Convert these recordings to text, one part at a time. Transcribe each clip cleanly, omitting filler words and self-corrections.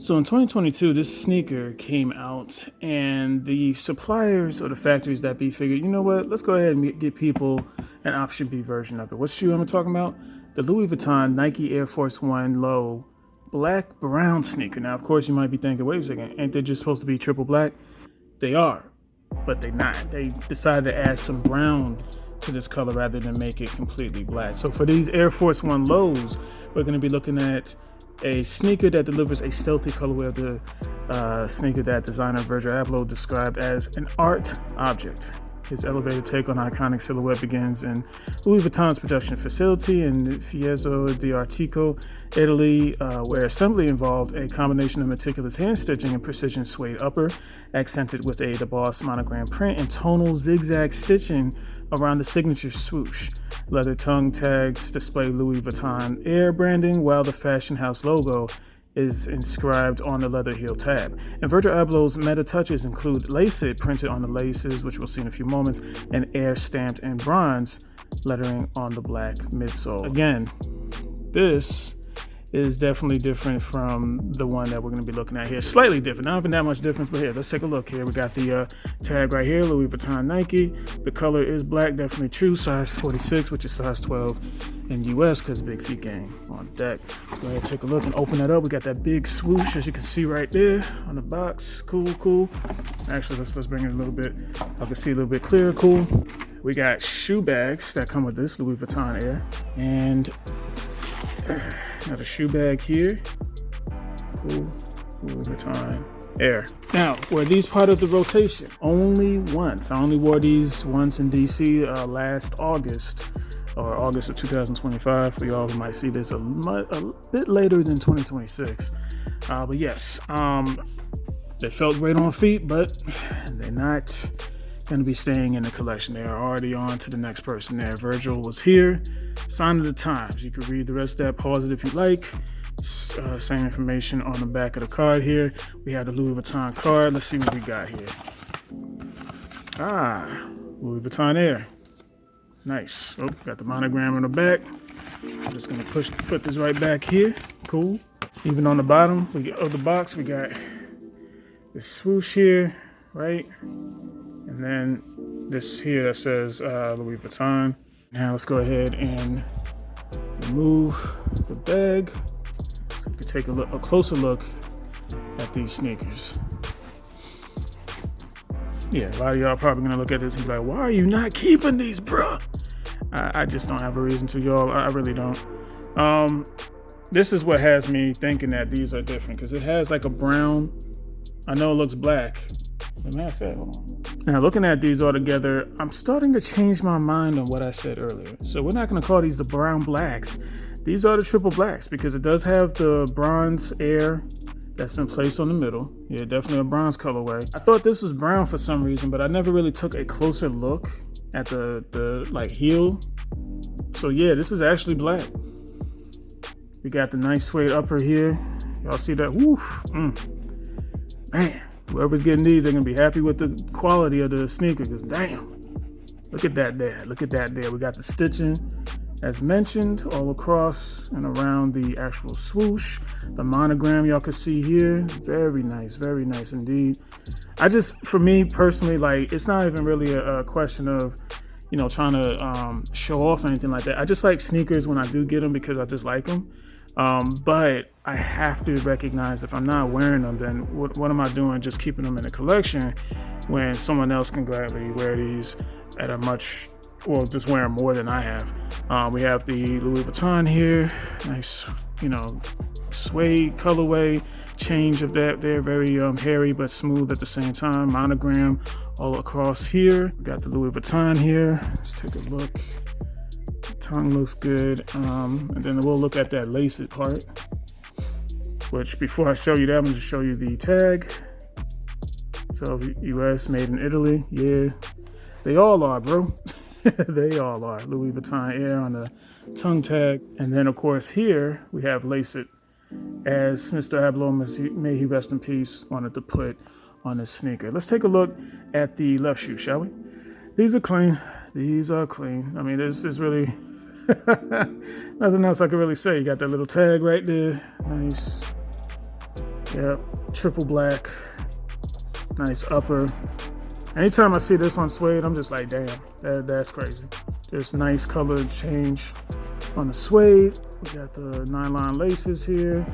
So in 2022, this sneaker came out, and the suppliers or the factories that be figured, you know what, let's go ahead and get people an option B version of it. What shoe am I talking about? The Louis Vuitton Nike Air Force One Low black brown sneaker. Now, of course, you might be thinking, wait a second, ain't they just supposed to be triple black? They are, but they're not. They decided to add some brown to this color rather than make it completely black. So for these Air Force One Lows, we're going to be looking at a sneaker that delivers a stealthy colorway of the sneaker that designer Virgil Abloh described as an art object. His elevated take on iconic silhouette begins in Louis Vuitton's production facility in Fiesole d'Artico, Italy, where assembly involved a combination of meticulous hand stitching and precision suede upper, accented with a embossed monogram print and tonal zigzag stitching around the signature swoosh. Leather tongue tags display Louis Vuitton Air branding, while the fashion house logo is inscribed on the leather heel tab. And Virgil Abloh's meta touches include lace it printed on the laces, which we'll see in a few moments, and air stamped in bronze lettering on the black midsole. Again, this is definitely different from the one that we're going to be looking at here. Slightly different, not even that much difference, but here, let's take a look here. We got the tag right here, Louis Vuitton Nike. The color is black, definitely true, size 46, which is size 12 in US, because big feet gang on deck. Let's go ahead and take a look and open that up. We got that big swoosh, as you can see right there on the box. Cool. Actually, let's bring it a little bit. I can see a little bit clearer. Cool. We got shoe bags that come with this Louis Vuitton Air, and got a shoe bag here. Cool. Louis Vuitton Air. Now, were these part of the rotation? Only once. I only wore these once in DC last August, or August of 2025. For y'all who might see this a bit later than 2026. But yes, they felt great on feet, but they're not going to be staying in the collection. They are already on to the next person there. Virgil was here. Sign of the times. You can read the rest of that, pause it if you like. Same information on the back of the card here. We have the Louis Vuitton card. Let's see what we got here. Louis Vuitton Air. Nice. Oh, got the monogram on the back. I'm just gonna put this right back here. Cool. Even on the bottom of the box, we got this swoosh here, right? And then this here that says Louis Vuitton. Now let's go ahead and remove the bag so we can take a closer look at these sneakers. Yeah, a lot of y'all probably gonna look at this and be like, why are you not keeping these, bruh? I just don't have a reason to, y'all. I really don't. This is what has me thinking that these are different, because it has like a brown. I know it looks black. But matter of fact, hold on. Now, looking at these all together, I'm starting to change my mind on what I said earlier. So we're not going to call these the brown blacks. These are the triple blacks, because it does have the bronze air that's been placed on the middle. Yeah, definitely a bronze colorway. I thought this was brown for some reason, but I never really took a closer look at the like heel. So yeah, this is actually black. We got the nice suede upper here. Y'all see that? Woo! Man. Whoever's getting these, they're gonna be happy with the quality of the sneaker, because damn, look at that there. Look at that there. We got the stitching, as mentioned, all across and around the actual swoosh. The monogram y'all can see here. Very nice indeed. For me personally, like, it's not even really a question of, you know, trying to show off or anything like that. I just like sneakers when I do get them, because I just like them. But I have to recognize, if I'm not wearing them, then what am I doing just keeping them in the collection when someone else can gladly wear these at a much, well, just wear them more than I have. We have the Louis Vuitton here. Nice, you know, suede colorway, change of that there. Very hairy but smooth at the same time. Monogram all across here. We got the Louis Vuitton here. Let's take a look. Tongue looks good, and then we'll look at that laced part, which before I show you that, I'm going to show you the tag. So US, made in Italy. Yeah, they all are, bro. They all are. Louis Vuitton Air on the tongue tag. And then of course here we have laced, as Mr. Abloh, may he rest in peace, wanted to put on his sneaker. Let's take a look at the left shoe, shall we? These are clean. These are clean. I mean, there's really nothing else I can really say. You got that little tag right there. Nice. Yep, triple black, nice upper. Anytime I see this on suede, I'm just like, damn, that's crazy. There's nice color change on the suede. We got the nylon laces here.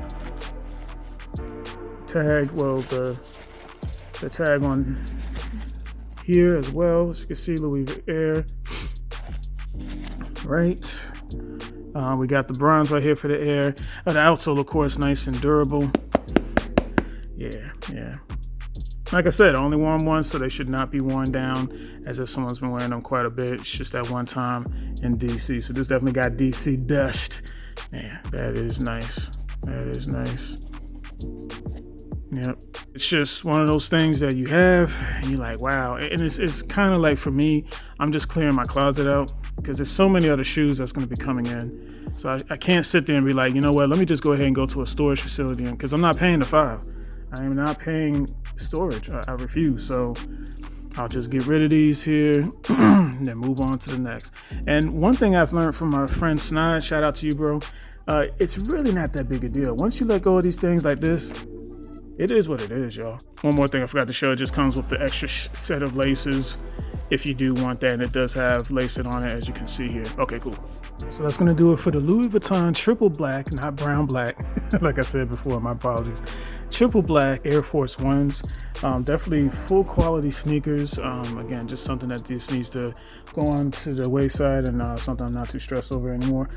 Tag, well, the tag on here as well. As you can see, Louis Vuitton. Right. We got the bronze right here for the air. The outsole, of course, nice and durable. Yeah. Like I said, I only wore them once, so they should not be worn down as if someone's been wearing them quite a bit. It's just that one time in DC. So this definitely got DC dust. Man, that is nice. Yep. It's just one of those things that you have and you're like, wow. And it's kind of like, for me, I'm just clearing my closet out because there's so many other shoes that's going to be coming in. So I can't sit there and be like, you know what, let me just go ahead and go to a storage facility because I'm not paying the $5. I am not paying storage. I refuse. So I'll just get rid of these here and then move on to the next. And one thing I've learned from my friend Snide, shout out to you, bro. It's really not that big a deal. Once you let go of these things like this, it is what it is, y'all. One more thing I forgot to show, it just comes with the extra set of laces if you do want that, and it does have lacing on it, as you can see here. Okay, cool. So that's gonna do it for the Louis Vuitton triple black, not brown black. Like I said before, my apologies. Triple black Air Force Ones. Definitely full quality sneakers. Again, just something that this needs to go on to the wayside and something I'm not too stressed over anymore.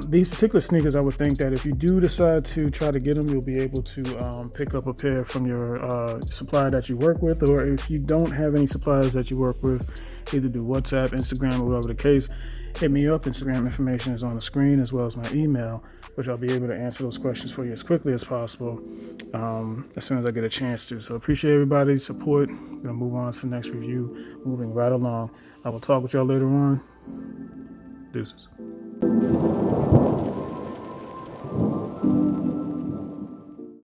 These particular sneakers, I would think that if you do decide to try to get them, you'll be able to pick up a pair from your supplier that you work with, or if you don't have any suppliers that you work with, either do WhatsApp, Instagram, or whatever the case, hit me up. Instagram information is on the screen, as well as my email, which I'll be able to answer those questions for you as quickly as possible as soon as I get a chance to. So appreciate everybody's support. I'm gonna move on to the next review, moving right along. I will talk with y'all later on. Deuces.